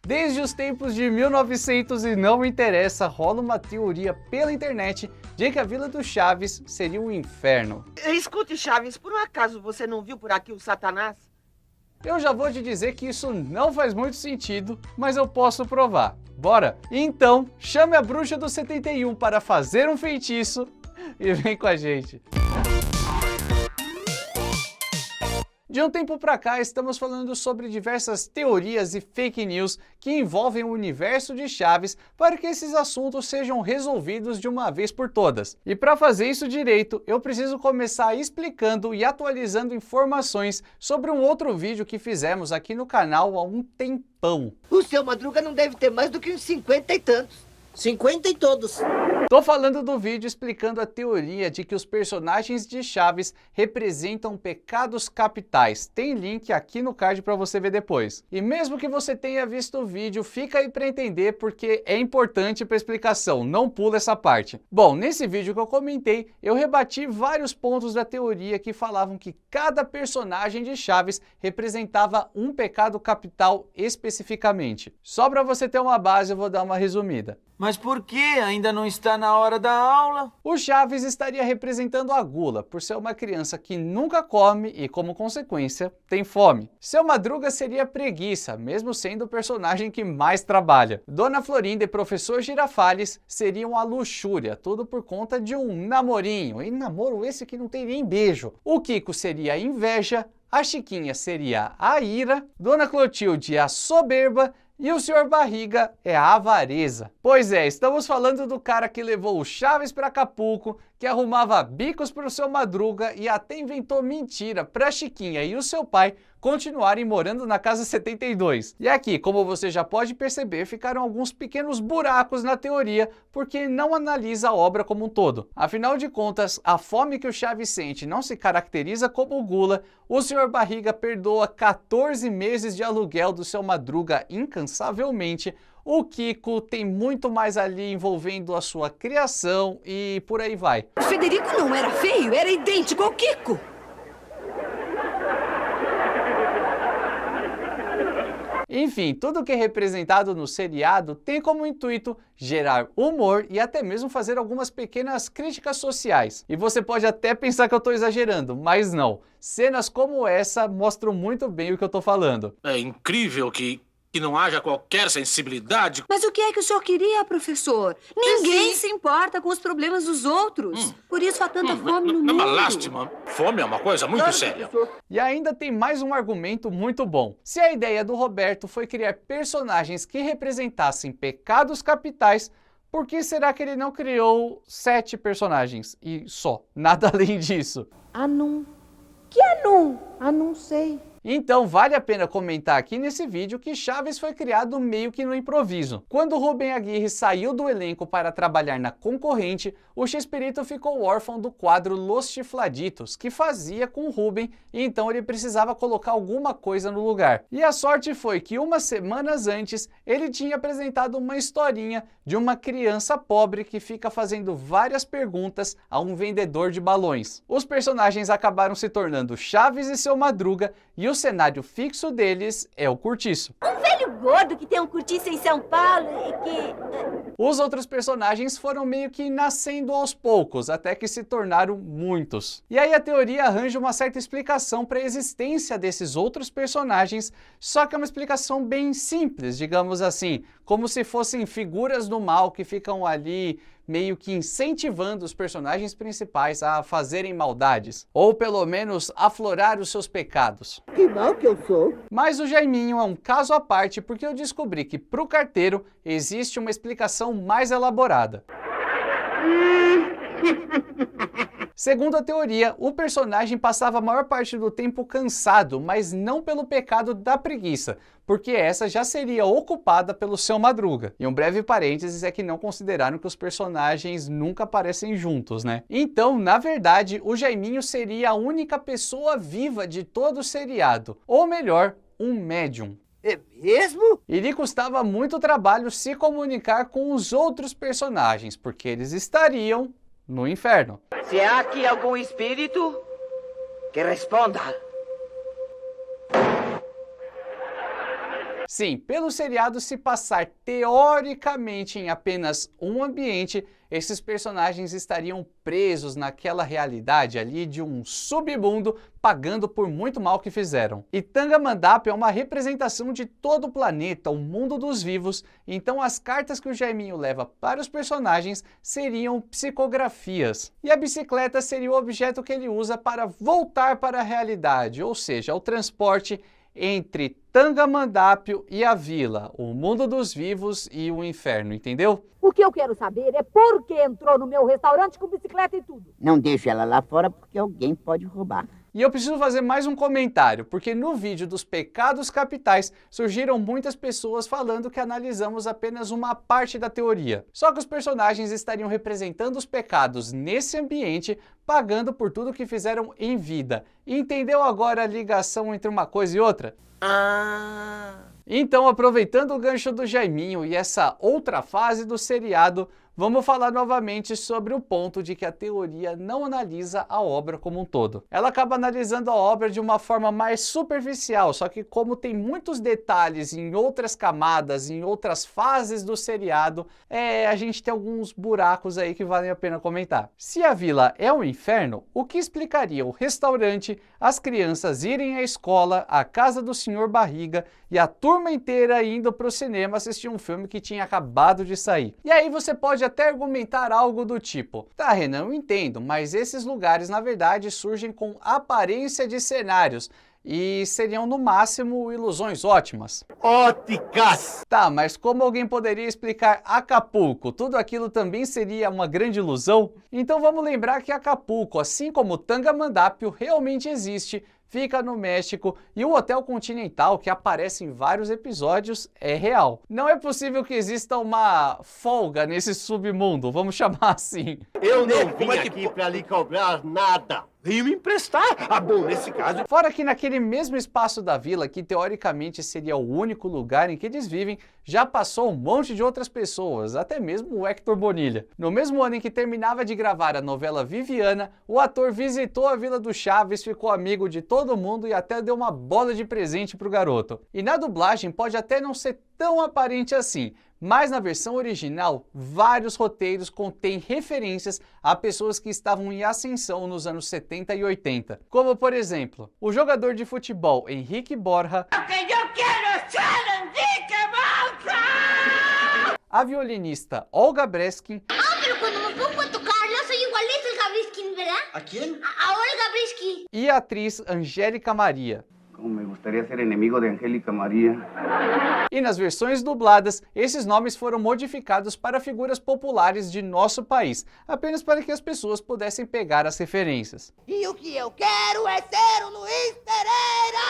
Desde os tempos de 1900 e não interessa, rola uma teoria pela internet de que a Vila do Chaves seria um inferno. Escute, Chaves, por um acaso você não viu por aqui o Satanás? Eu já vou te dizer que isso não faz muito sentido, mas eu posso provar. Bora? Então, chame a bruxa do 71 para fazer um feitiço e vem com a gente. De um tempo pra cá, estamos falando sobre diversas teorias e fake news que envolvem o universo de Chaves para que esses assuntos sejam resolvidos de uma vez por todas. E para fazer isso direito, eu preciso começar explicando e atualizando informações sobre um outro vídeo que fizemos aqui no canal há um tempão. O seu Madruga não deve ter mais do que uns 50 e tantos. 50 e todos. Tô falando do vídeo explicando a teoria de que os personagens de Chaves representam pecados capitais. Tem link aqui no card para você ver depois. E mesmo que você tenha visto o vídeo, fica aí para entender porque é importante para explicação, não pula essa parte. Bom, nesse vídeo que eu comentei, eu rebati vários pontos da teoria que falavam que cada personagem de Chaves representava um pecado capital especificamente. Só para você ter uma base, eu vou dar uma resumida. Mas por que ainda não está na hora da aula? O Chaves estaria representando a gula, por ser uma criança que nunca come e, como consequência, tem fome. Seu Madruga seria a preguiça, mesmo sendo o personagem que mais trabalha. Dona Florinda e Professor Girafales seriam a luxúria, tudo por conta de um namorinho, e namoro esse que não tem nem beijo. O Kiko seria a inveja, a Chiquinha seria a ira, Dona Clotilde a soberba, e o Sr. Barriga é a avareza. Pois é, estamos falando do cara que levou o Chaves para Acapulco, que arrumava bicos para o seu Madruga e até inventou mentira para Chiquinha e o seu pai continuarem morando na casa 72. E aqui, como você já pode perceber, ficaram alguns pequenos buracos na teoria, porque não analisa a obra como um todo. Afinal de contas, a fome que o Chaves sente não se caracteriza como gula, o Sr. Barriga perdoa 14 meses de aluguel do seu Madruga incansavelmente, o Kiko tem muito mais ali envolvendo a sua criação e por aí vai. O Federico não era feio, era idêntico ao Kiko. Enfim, tudo que é representado no seriado tem como intuito gerar humor e até mesmo fazer algumas pequenas críticas sociais. E você pode até pensar que eu estou exagerando, mas não. Cenas como essa mostram muito bem o que eu estou falando. É incrível que não haja qualquer sensibilidade. Mas o que é que o senhor queria, professor? Ninguém se importa com os problemas dos outros. Por isso há tanta fome no mundo. É uma lástima. Fome é uma coisa muito séria. E ainda tem mais um argumento muito bom. Se a ideia do Roberto foi criar personagens que representassem pecados capitais, por que será que ele não criou 7 personagens e só? Nada além disso. Anum. Que anum? Não sei. Então vale a pena comentar aqui nesse vídeo que Chaves foi criado meio que no improviso. Quando Rubem Aguirre saiu do elenco para trabalhar na concorrente, o Chespirito ficou órfão do quadro Los Chifladitos, que fazia com Rubem, e então ele precisava colocar alguma coisa no lugar. E a sorte foi que umas semanas antes, ele tinha apresentado uma historinha de uma criança pobre que fica fazendo várias perguntas a um vendedor de balões. Os personagens acabaram se tornando Chaves e seu Madruga, e o cenário fixo deles é o Curtiço. Um velho gordo que tem um cortiço em São Paulo e que... Os outros personagens foram meio que nascendo aos poucos, até que se tornaram muitos. E aí a teoria arranja uma certa explicação para a existência desses outros personagens, só que é uma explicação bem simples, digamos assim, como se fossem figuras do mal que ficam ali meio que incentivando os personagens principais a fazerem maldades, ou pelo menos aflorar os seus pecados. Que mal que eu sou. Mas o Jaiminho é um caso à parte porque eu descobri que pro carteiro existe uma explicação mais elaborada. Segundo a teoria, o personagem passava a maior parte do tempo cansado, mas não pelo pecado da preguiça, porque essa já seria ocupada pelo seu Madruga. E um breve parênteses é que não consideraram que os personagens nunca aparecem juntos, né? Então, na verdade, o Jaiminho seria a única pessoa viva de todo o seriado, ou melhor, um médium. É mesmo? E lhe custava muito trabalho se comunicar com os outros personagens, porque eles estariam no inferno. Se há aqui algum espírito, que responda. Sim, pelo seriado se passar teoricamente em apenas um ambiente, esses personagens estariam presos naquela realidade ali de um submundo, pagando por muito mal que fizeram. E Tangamandapio é uma representação de todo o planeta, o mundo dos vivos, então as cartas que o Jaiminho leva para os personagens seriam psicografias. E a bicicleta seria o objeto que ele usa para voltar para a realidade, ou seja, o transporte entre Tangamandapio e a vila, o mundo dos vivos e o inferno, entendeu? O que eu quero saber é por que entrou no meu restaurante com bicicleta e tudo. Não deixe ela lá fora porque alguém pode roubar. E eu preciso fazer mais um comentário, porque no vídeo dos pecados capitais surgiram muitas pessoas falando que analisamos apenas uma parte da teoria. Só que os personagens estariam representando os pecados nesse ambiente, pagando por tudo que fizeram em vida. Entendeu agora a ligação entre uma coisa e outra? Então, aproveitando o gancho do Jaiminho e essa outra fase do seriado, vamos falar novamente sobre o ponto de que a teoria não analisa a obra como um todo. Ela acaba analisando a obra de uma forma mais superficial, só que como tem muitos detalhes em outras camadas, em outras fases do seriado, a gente tem alguns buracos aí que valem a pena comentar. Se a vila é um inferno, o que explicaria o restaurante, as crianças irem à escola, a casa do Sr. Barriga e a turma inteira indo para o cinema assistir um filme que tinha acabado de sair? E aí você pode até argumentar algo do tipo: tá, Renan, eu entendo, mas esses lugares na verdade surgem com aparência de cenários e seriam no máximo ilusões ótimas. Óticas! Tá, mas como alguém poderia explicar Acapulco? Tudo aquilo também seria uma grande ilusão? Então vamos lembrar que Acapulco, assim como Tangamandapio, realmente existe, fica no México, e o Hotel Continental, que aparece em vários episódios, é real. Não é possível que exista uma folga nesse submundo, vamos chamar assim. Eu não vim aqui pra lhe cobrar nada. Vim me emprestar. Ah, bom, nesse caso... Fora que naquele mesmo espaço da vila, que teoricamente seria o único lugar em que eles vivem, já passou um monte de outras pessoas, até mesmo o Hector Bonilha. No mesmo ano em que terminava de gravar a novela Viviana, o ator visitou a Vila do Chaves, ficou amigo de todo mundo e até deu uma bola de presente pro garoto. E na dublagem pode até não ser tão aparente assim, mas na versão original, vários roteiros contêm referências a pessoas que estavam em ascensão nos anos 70 e 80. Como, por exemplo, o jogador de futebol Henrique Borja, a violinista Olga Breskin, e a atriz Angélica Maria. Como me gustaría ser enemigo de Angélica Maria. E nas versões dubladas, esses nomes foram modificados para figuras populares de nosso país, apenas para que as pessoas pudessem pegar as referências. E o que eu quero é ser o Luiz Pereira!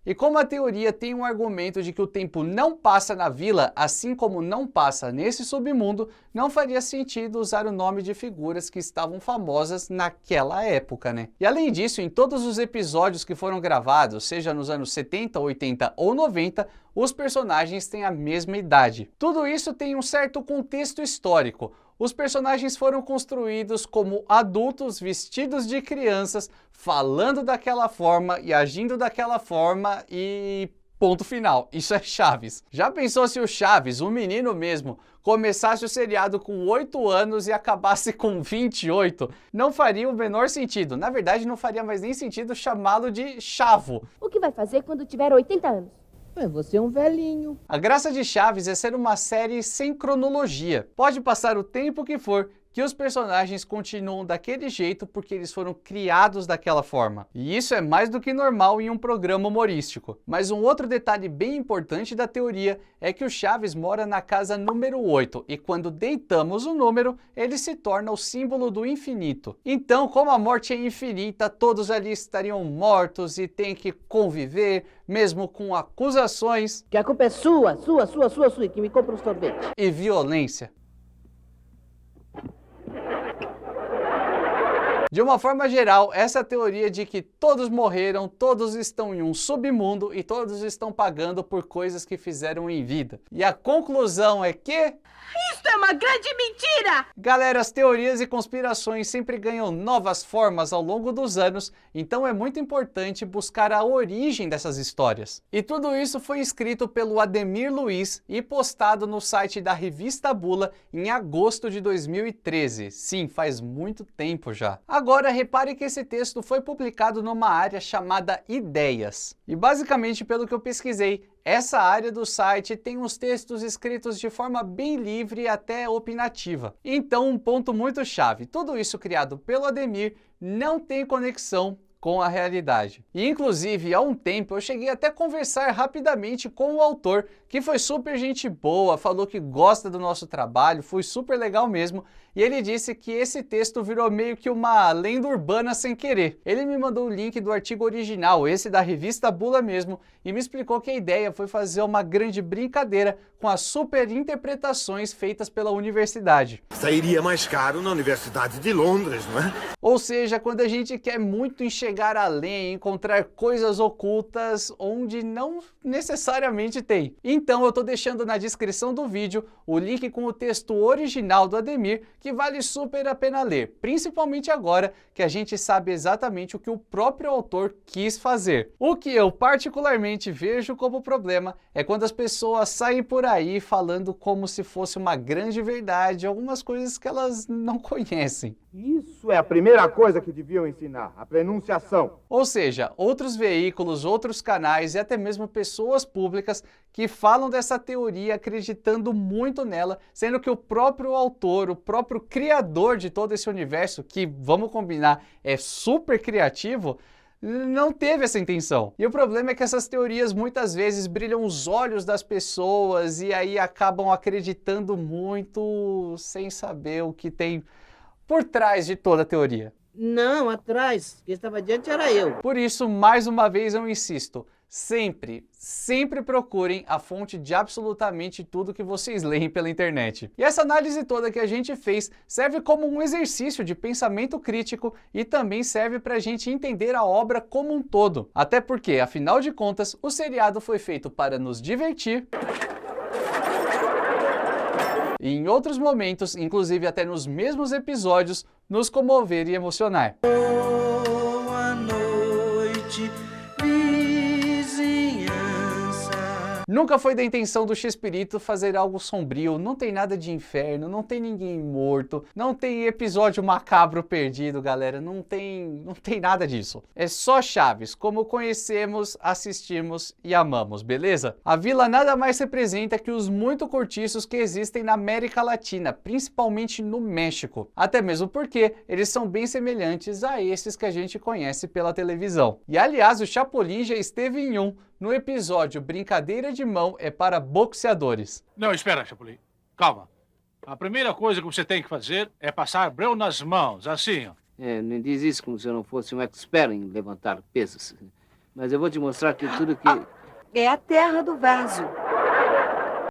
E como a teoria tem um argumento de que o tempo não passa na vila, assim como não passa nesse submundo, não faria sentido usar o nome de figuras que estavam famosas naquela época, né? E além disso, em todos os episódios que foram gravados, seja nos anos 70, 80 ou 90, os personagens têm a mesma idade. Tudo isso tem um certo contexto histórico. Os personagens foram construídos como adultos vestidos de crianças, falando daquela forma e agindo daquela forma e... ponto final. Isso é Chaves. Já pensou se o Chaves, o menino mesmo, começasse o seriado com 8 anos e acabasse com 28? Não faria o menor sentido. Na verdade, não faria mais nem sentido chamá-lo de Chavo. O que vai fazer quando tiver 80 anos? Você é um velhinho. A graça de Chaves é ser uma série sem cronologia. Pode passar o tempo que for, que os personagens continuam daquele jeito porque eles foram criados daquela forma. E isso é mais do que normal em um programa humorístico. Mas um outro detalhe bem importante da teoria é que o Chaves mora na casa número 8 e quando deitamos o número, ele se torna o símbolo do infinito. Então, como a morte é infinita, todos ali estariam mortos e têm que conviver, mesmo com acusações... Que a culpa é sua, que me compra um sorvete. ...e violência. De uma forma geral, essa teoria de que todos morreram, todos estão em um submundo e todos estão pagando por coisas que fizeram em vida. E a conclusão é que... Isso é uma grande mentira! Galera, as teorias e conspirações sempre ganham novas formas ao longo dos anos, então é muito importante buscar a origem dessas histórias. E tudo isso foi escrito pelo Ademir Luiz e postado no site da Revista Bula em agosto de 2013. Sim, faz muito tempo já. Agora, repare que esse texto foi publicado numa área chamada Ideias. E basicamente, pelo que eu pesquisei, essa área do site tem os textos escritos de forma bem livre e até opinativa. Então, um ponto muito chave, tudo isso criado pelo Ademir não tem conexão com a realidade. E inclusive, há um tempo eu cheguei até a conversar rapidamente com o autor, que foi super gente boa, falou que gosta do nosso trabalho, foi super legal mesmo, e ele disse que esse texto virou meio que uma lenda urbana sem querer. Ele me mandou o link do artigo original, esse da Revista Bula mesmo, e me explicou que a ideia foi fazer uma grande brincadeira com as super interpretações feitas pela universidade. Sairia mais caro na Universidade de Londres, não é? Ou seja, quando a gente quer muito enxergar além, encontrar coisas ocultas onde não necessariamente tem. Então eu tô deixando na descrição do vídeo o link com o texto original do Ademir, que vale super a pena ler, principalmente agora que a gente sabe exatamente o que o próprio autor quis fazer. O que eu particularmente vejo como problema é quando as pessoas saem por aí falando como se fosse uma grande verdade algumas coisas que elas não conhecem. Isso é a primeira coisa que deviam ensinar, a pronunciação. Ou seja, outros veículos, outros canais e até mesmo pessoas públicas que falam dessa teoria acreditando muito nela, sendo que o próprio autor, o próprio criador de todo esse universo, que, vamos combinar, é super criativo, não teve essa intenção. E o problema é que essas teorias muitas vezes brilham os olhos das pessoas e aí acabam acreditando muito sem saber o que tem por trás de toda a teoria. Não, atrás. Quem estava adiante era eu. Por isso, mais uma vez eu insisto, sempre procurem a fonte de absolutamente tudo que vocês leem pela internet. E essa análise toda que a gente fez serve como um exercício de pensamento crítico e também serve para a gente entender a obra como um todo. Até porque, afinal de contas, o seriado foi feito para nos divertir e em outros momentos, inclusive até nos mesmos episódios, nos comover e emocionar. Boa noite, vizinhança. Nunca foi da intenção do Chespirito fazer algo sombrio, não tem nada de inferno, não tem ninguém morto, não tem episódio macabro perdido, galera, não tem nada disso. É só Chaves, como conhecemos, assistimos e amamos, beleza? A vila nada mais representa que os muito cortiços que existem na América Latina, principalmente no México. Até mesmo porque eles são bem semelhantes a esses que a gente conhece pela televisão. E aliás, o Chapolin já esteve em um, no episódio Brincadeira de Mão é para Boxeadores. Não, espera, Chapolin. Calma. A primeira coisa que você tem que fazer é passar breu nas mãos, assim, ó. Não diz isso como se eu não fosse um expert em levantar pesos. Mas eu vou te mostrar que tudo que... É a terra do vaso.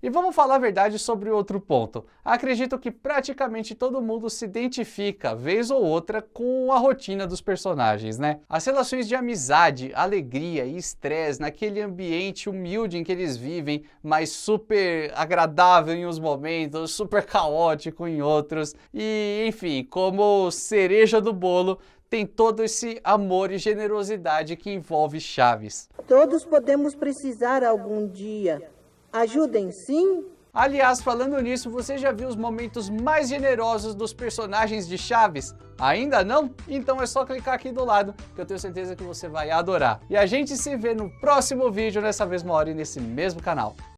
E vamos falar a verdade sobre outro ponto. Acredito que praticamente todo mundo se identifica, vez ou outra, com a rotina dos personagens, né? As relações de amizade, alegria e estresse naquele ambiente humilde em que eles vivem, mas super agradável em uns momentos, super caótico em outros. E, enfim, como cereja do bolo, tem todo esse amor e generosidade que envolve Chaves. Todos podemos precisar algum dia. Ajudem, sim? Aliás, falando nisso, você já viu os momentos mais generosos dos personagens de Chaves? Ainda não? Então é só clicar aqui do lado, que eu tenho certeza que você vai adorar. E a gente se vê no próximo vídeo, nessa mesma hora e nesse mesmo canal.